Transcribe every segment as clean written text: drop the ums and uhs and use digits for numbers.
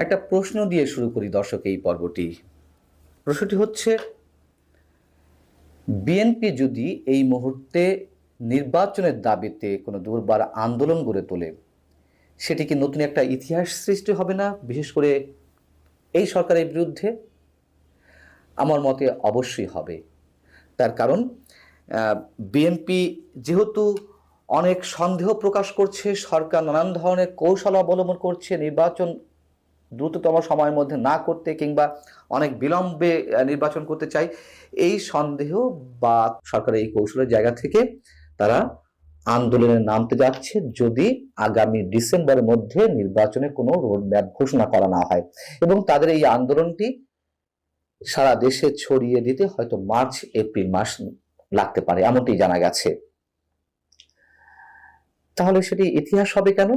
একটা প্রশ্ন দিয়ে শুরু করি দর্শক এই পর্বটি। প্রশ্নটি হচ্ছে, বিএনপি যদি এই মুহূর্তে নির্বাচনের দাবিতে কোনো দুর্বার আন্দোলন গড়ে তোলে, সেটি কি নতুন একটা ইতিহাস সৃষ্টি হবে না, বিশেষ করে এই সরকারের বিরুদ্ধে? আমার মতে অবশ্যই হবে। তার কারণ বিএনপি যেহেতু অনেক সন্দেহ প্রকাশ করছে, সরকার নানান ধরনের কৌশল অবলম্বন করছে নির্বাচন দ্রুততম সময়ের মধ্যে না করতে, কিংবা অনেক বিলম্বে নির্বাচন করতে চাই, এই সন্দেহ বা সরকারের এই কৌশলের জায়গা থেকে তারা আন্দোলনে নামতে যাচ্ছে যদি আগামী ডিসেম্বরের মধ্যে নির্বাচনে কোনো রোডম্যাপ ঘোষণা করা না হয়। এবং তাদের এই আন্দোলনটি সারা দেশে ছড়িয়ে দিতে হয়তো মার্চ এপ্রিল মাস লাগতে পারে, এমনটি জানা গেছে। তাহলে সেটি ইতিহাস হবে কেন?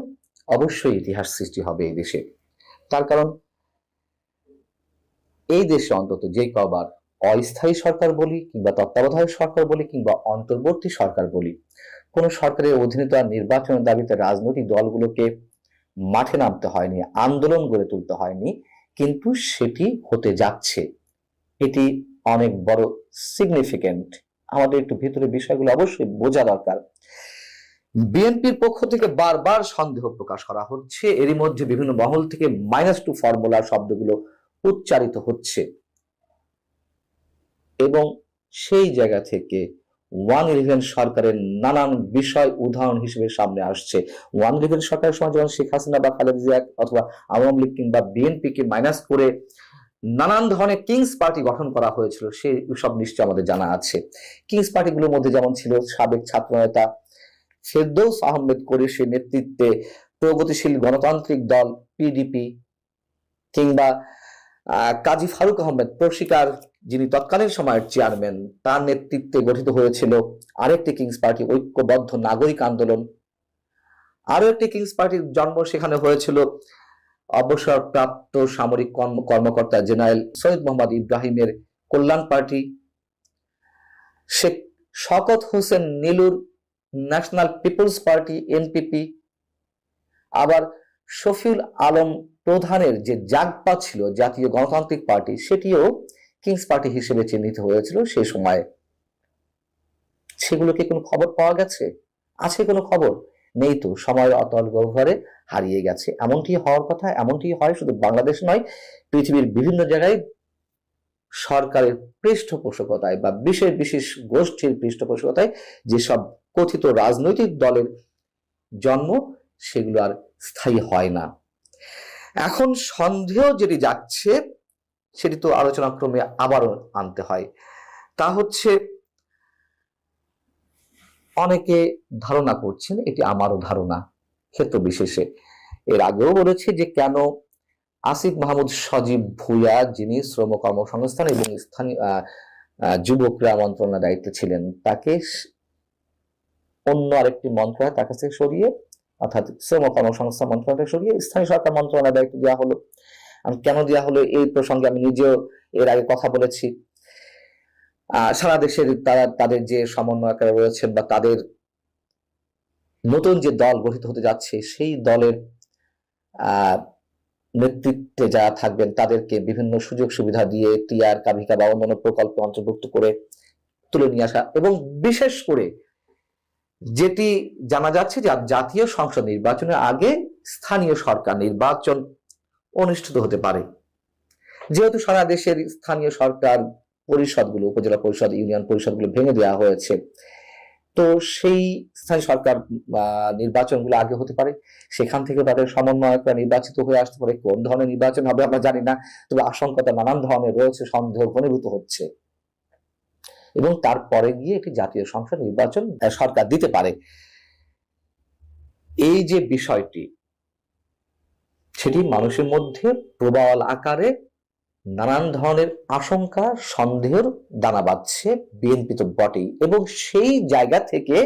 অবশ্যই ইতিহাস সৃষ্টি হবে এই দেশে। তার কারণ এই দেশে অন্তত যে কবার অস্থায়ী সরকার বলি, কিংবা তত্ত্বাবধায়ক সরকার বলি, কিংবা অন্তর্বর্তী সরকার বলি, কোন সরকারের অধীনে তো আর নির্বাচনের দাবিতে রাজনৈতিক দলগুলোকে মাঠে নামতে হয়নি, আন্দোলন গড়ে তুলতে হয়নি, কিন্তু সেটি হতে যাচ্ছে। এটি অনেক বড় সিগনিফিকেন্ট। আমাদের একটু ভিতরে বিষয়গুলো অবশ্যই বোঝা দরকার। বিএনপির পক্ষ থেকে বারবার সন্দেহ প্রকাশ করা হচ্ছে, এরই মধ্যে বিভিন্ন মহল থেকে -2 ফর্মুলা শব্দগুলো উচ্চারিত হচ্ছে, এবং সেই জায়গা থেকে 1-11 সরকারের নানান বিষয় উদাহরণ হিসেবে সামনে আসছে। 1-11 সরকারের সময় যখন শেখ হাসিনা বা খালেদা জিয়া অথবা আওয়ামী লীগ কিংবা বিএনপিকে মাইনাস করে নানান ধরনের কিংস পার্টি গঠন করা হয়েছিল, সেই সব নিশ্চয় আমাদের জানা আছে। কিংস পার্টিগুলোর মধ্যে যেমন ছিল সাবেক ছাত্রনেতা ফেরদৌস আহমেদ কোরেশির নেতৃত্বে প্রগতিশীল গণতান্ত্রিক দল পিডিপি, কিংবা কাজী ফারুক আহমেদ প্রশিকার, যিনি তৎকালীন সময়ের চেয়ারম্যান, তার নেতৃত্বে গঠিত হয়েছিল আরেকটি কিংস পার্টি, ঐক্যবদ্ধ নাগরিক আন্দোলন। আরো একটি কিংস পার্টির জন্ম সেখানে হয়েছিল অবসরপ্রাপ্ত সামরিক কর্মকর্তা জেনারেল সৈয়দ মোহাম্মদ ইব্রাহিমের কল্যাণ পার্টি। শেখ শওকত হোসেন নীলুর ন্যাশনাল পিপলস পার্টি এনপিপি। আবার শফিউল আলম প্রধানের যে জাগপা ছিল জাতীয় গণতান্ত্রিক পার্টি, সেটিও কিংস পার্টি হিসেবে চিহ্নিত হয়েছিল সেই সময়ে। সেগুলোকে কোনো খবর পাওয়া গেছে? আছে কোনো খবর? নেই তো, সময়ের অতল গহ্বরে হারিয়ে গেছে। এমনটি হওয়ার কথা, এমনটি হয় শুধু বাংলাদেশ নয়, পৃথিবীর বিভিন্ন জায়গায় সরকারের পৃষ্ঠপোষকতায় বা বিশেষ বিশেষ গোষ্ঠীর পৃষ্ঠপোষকতায় যেসব কথিত রাজনৈতিক দলের জন্ম, সেগুলো আর স্থায়ী হয় না। এখন সন্দেহ যেটি যাচ্ছে, সেটি তো আলোচনাক্রমে আবারও আনতে হয়। তা হচ্ছে, অনেকে ধারণা করছেন, এটি আমারও ধারণা ক্ষেত্র বিশেষে, এর আগেও বলেছি যে কেন আসিফ মাহমুদ সজীব ভুঁইয়া, যিনি শ্রম কর্মসংস্থান এবং স্থানীয় যুব ক্রীড়া মন্ত্রণালয়ের দায়িত্বে ছিলেন, তাকে অন্য আরেকটি মন্ত্রণালয় তার কাছ থেকে সরিয়ে, অর্থাৎ শ্রম কর্মসংস্থান মন্ত্রণালয় সরিয়ে স্থানীয় সরকার মন্ত্রণালয়ের দায়িত্ব দেওয়া হলো। কেন দেওয়া হলো এই প্রসঙ্গে আমি নিজেও এর আগে কথা বলেছি। সারা দেশের তাদের যে সমন্বয়কারী রয়েছেন বা তাদের নতুন যে দল গঠিত হতে যাচ্ছে, সেই দলের নেতৃত্বে যারা থাকবেন তাদেরকে বিভিন্ন সুযোগ সুবিধা দিয়ে টিআর, কাভিকা বা অন্যান্য প্রকল্পে অন্তর্ভুক্ত করে তুলে নিয়ে আসা, এবং বিশেষ করে যেটি জানা যাচ্ছে যে জাতীয় সংসদ নির্বাচনের আগে স্থানীয় সরকার নির্বাচন অনুষ্ঠিত হতে পারে। যেহেতু সারা দেশের স্থানীয় সরকার পরিষদগুলো, উপজেলা পরিষদ, ইউনিয়ন পরিষদগুলো ভেঙে দেওয়া হয়েছে, তো সেই স্থানীয় সরকার নির্বাচনগুলো আগে হতে পারে। সেখান থেকে তাদের সমন্বয়করা নির্বাচিত হয়ে আসতে পারে। কোন ধরনের নির্বাচন হবে আমরা জানি না, তবে আশঙ্কাটা নানান ধরনের রয়েছে, সন্দেহ ঘনীভূত হচ্ছে, এবং তারপরে গিয়ে একটি জাতীয় সংসদ নির্বাচন সরকার দিতে পারে। এই যে বিষয়টি, সেটি মানুষের মধ্যে প্রবল আকারে নানান ধরনের আশঙ্কা, সন্দেহের দানা বাঁধছে, বিএনপি তো বটেই। এবং সেই জায়গা থেকে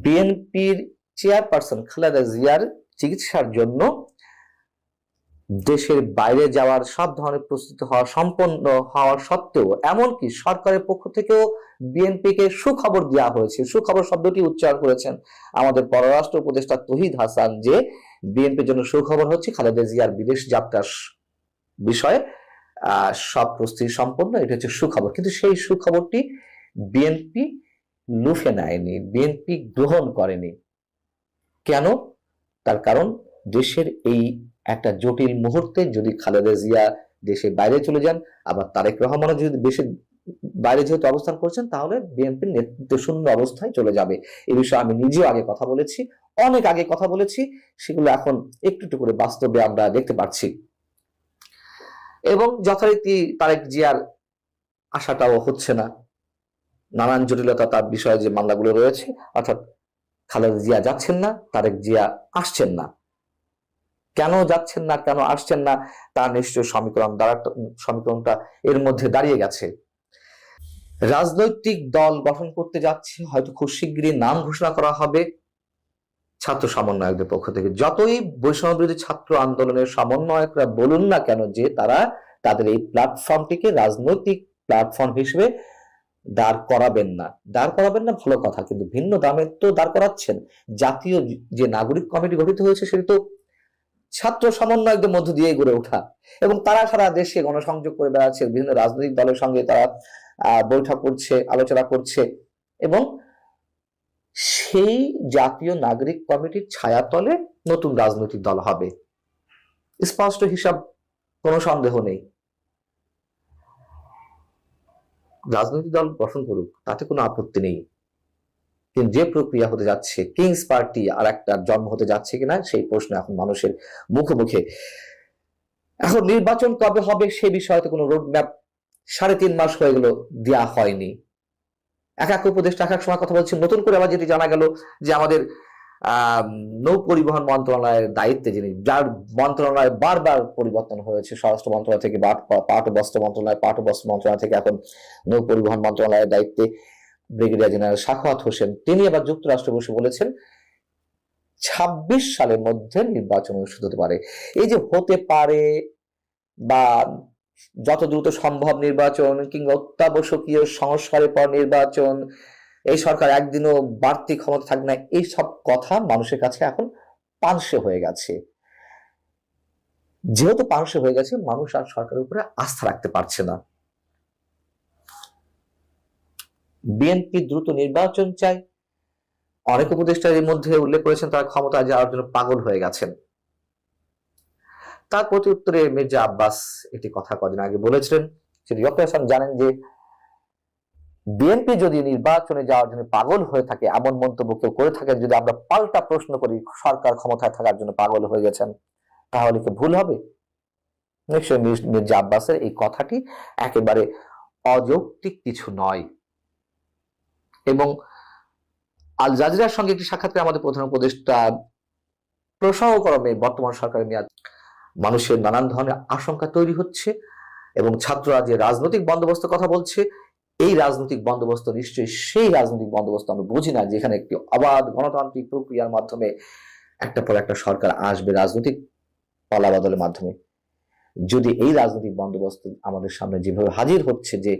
বিএনপির চেয়ারপারসন খালেদা জিয়ার চিকিৎসার জন্য দেশের বাইরে যাওয়ার সব ধরনের প্রস্তুতি সম্পন্ন হওয়ার সত্ত্বেও, এমনকি সরকারের পক্ষ থেকেও বিএনপিকে সুখবর দেওয়া হয়েছে। সুখবর শব্দটি উচ্চারণ করেছেন আমাদের পররাষ্ট্র উপদেষ্টা তৌহিদ হাসান, যে বিএনপির জন্য সুখবর হচ্ছে খালেদা জিয়ার বিদেশ যাত্রার বিষয়ে সব প্রস্তুতি সম্পন্ন, এটা হচ্ছে সুখবর। কিন্তু সেই সুখবরটি বিএনপি লুফে নেয়নি, বিএনপি গ্রহণ করেনি। কেন? তার কারণ দেশের এই একটা জটিল মুহূর্তে যদি খালেদা জিয়া দেশের বাইরে চলে যান, আবার তারেক রহমানও যদি দেশের বাইরে যেহেতু অবস্থান করছেন, তাহলে বিএনপির নেতৃত্ব শূন্য অবস্থায় চলে যাবে। এই বিষয়ে আমি নিজেও আগে কথা বলেছি, অনেক আগে কথা বলেছি, সেগুলো এখন একটু একটু করে বাস্তবে আমরা দেখতে পাচ্ছি। এবং যথারীতি তারেক জিয়ার আশাটাও হচ্ছে না, নানান জটিলতা তার বিষয়ে যে মামলাগুলো রয়েছে, অর্থাৎ খালেদা জিয়া যাচ্ছেন না, তারেক জিয়া আসছেন না। কেন যাচ্ছেন না, কেন আসছেন না, তার নিশ্চয় সমীকরণটা এর মধ্যে দাঁড়িয়ে গেছে। রাজনৈতিক দল গঠন করতে যাচ্ছে, হয়তো খুব শীঘ্রই নাম ঘোষণা করা হবে ছাত্র সমন্বয়কদের পক্ষ থেকে। যতই বৈষম্য বিরোধী ছাত্র আন্দোলনের সমন্বয়করা বলুন না কেন যে তারা তাদের এই প্ল্যাটফর্মটিকে রাজনৈতিক প্ল্যাটফর্ম হিসেবে দাঁড় করাবেন না, ভালো কথা, কিন্তু ভিন্ন দামে তো দাঁড় করাচ্ছেন। জাতীয় যে নাগরিক কমিটি গঠিত হয়েছে সেটা তো ছাত্র সমন্বয়কদের মধ্য দিয়ে গড়ে ওঠা, এবং তারা সারা দেশে গণসংযোগ করে বেড়াচ্ছে, বিভিন্ন রাজনৈতিক দলের সঙ্গে তারা বৈঠক করছে, আলোচনা করছে, এবং সেই জাতীয় নাগরিক কমিটির ছায়াতলে নতুন রাজনৈতিক দল হবে। স্পষ্ট হিসাব, কোনো সন্দেহ নেই। রাজনৈতিক দল গঠন করুক, তাতে কোনো আপত্তি নেই, কিন্তু যে প্রক্রিয়া হতে যাচ্ছে, কিংস পার্টি আর একটা জন্ম হতে যাচ্ছে কিনা সেই প্রশ্ন এখন মানুষের মুখে মুখে। এখন নির্বাচন কবে হবে সে বিষয়ে তো কোনো রোডম্যাপ 3.5 মাস হয়ে গেল দেওয়া হয়নি। এক এক উপদেষ্টা এক এক সময় কথা বলছি। নতুন করে আবার যেটি জানা গেল যে আমাদের নৌ পরিবহন মন্ত্রণালয়ের দায়িত্বে যিনি, যার মন্ত্রণালয় বারবার পরিবর্তন হয়েছে, স্বরাষ্ট্র মন্ত্রণালয় থেকে পাট ও বস্ত্র মন্ত্রণালয় থেকে এখন নৌ পরিবহন মন্ত্রণালয়ের দায়িত্বে ব্রিগেডিয়ার জেনারেল সাখাওয়াত হোসেন, তিনি আবার যুক্তরাষ্ট্রে বসে বলেছেন 26 সালের মধ্যে নির্বাচন অনুষ্ঠিত হতে পারে। এই যে হতে পারে বা যত দ্রুত সম্ভব নির্বাচন, কিংবা অত্যাবশ্যকীয় সংস্কারের পর নির্বাচন, এই সরকার একদিনও বাড়তি ক্ষমতা থাকবে না, এই সব কথা মানুষের কাছে এখন পানসে হয়ে গেছে। যেহেতু পানসে হয়ে গেছে, মানুষ আর সরকারের উপরে আস্থা রাখতে পারছে না। বিএনপি দ্রুত নির্বাচন চায়। অনেক উপদেষ্টা এর মধ্যে উল্লেখ করেছেন তারা ক্ষমতায় যাওয়ার জন্য পাগল হয়ে গেছেন। তার প্রতি উত্তরে মির্জা আব্বাস একটি কথা কদিন আগে বলেছিলেন, সেটি ডক্টর হাসান জানেন, যে বিএনপি যদি নির্বাচনে যাওয়ার জন্য পাগল হয়ে থাকে, এমন মন্তব্য কেউ করে থাকে, যদি আমরা পাল্টা প্রশ্ন করি সরকার ক্ষমতায় থাকার জন্য পাগল হয়ে গেছেন, তাহলে কি ভুল হবে? নিশ্চয়ই মির্জা আব্বাসের এই কথাটি একেবারে অযৌক্তিক কিছু নয়। এবং আল জাজিরার সঙ্গে একটি সাক্ষাৎকারে আমাদের প্রধান উপদেষ্টা প্রসঙ্গক্রমে বর্তমান সরকারের মেয়াদ মানুষের নানান ধরনের আশঙ্কা তৈরি হচ্ছে, এবং ছাত্ররা যে রাজনৈতিক বন্দোবস্ত কথা বলছে, এই রাজনৈতিক বন্দোবস্ত নিশ্চয়ই সেই রাজনৈতিক বন্দোবস্ত আমরা বুঝি না যেখানে একটি অবাধ গণতান্ত্রিক প্রক্রিয়ার মাধ্যমে একটা পর একটা সরকার আসবে রাজনৈতিক পালাবদলের মাধ্যমে। যদি এই রাজনৈতিক বন্দোবস্ত আমাদের সামনে যেভাবে হাজির হচ্ছে, যে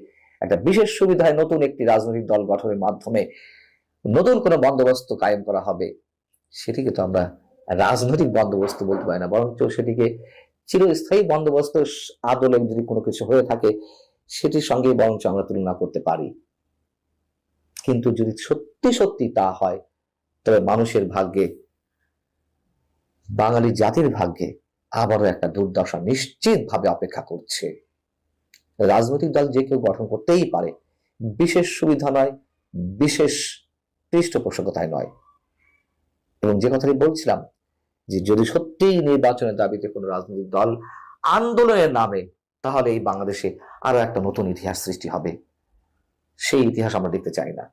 একটা বিশেষ সুবিধায় নতুন একটি রাজনৈতিক দল গঠনের মাধ্যমে নতুন কোনো বন্দোবস্ত কায়েম করা হবে, সেটিকে তো আমরা রাজনৈতিক বন্দোবস্ত বলতে পারি না, বরঞ্চ সেটিকে চিরস্থায়ী বন্দোবস্ত আদলে যদি কোনো কিছু হয়ে থাকে সেটির সঙ্গে বরঞ্চ আমরা তুলনা করতে পারি। কিন্তু যদি সত্যি সত্যি তা হয়, তবে মানুষের ভাগ্যে, বাঙালি জাতির ভাগ্যে আবারও একটা দুর্দশা নিশ্চিতভাবে অপেক্ষা করছে। রাজনৈতিক দল যে কেউ গঠন করতেই পারে, বিশেষ সুবিধা নয়, বিশেষ পৃষ্ঠপোষকতায় নয়। এবং যে কথাটি বলছিলাম, যে যদি সত্যিই নির্বাচনের দাবিতে কোনো রাজনৈতিক দল আন্দোলনের নামে, তাহলে এই বাংলাদেশে আরো একটা নতুন ইতিহাস সৃষ্টি হবে। সেই ইতিহাস আমরা দেখতে চাই না।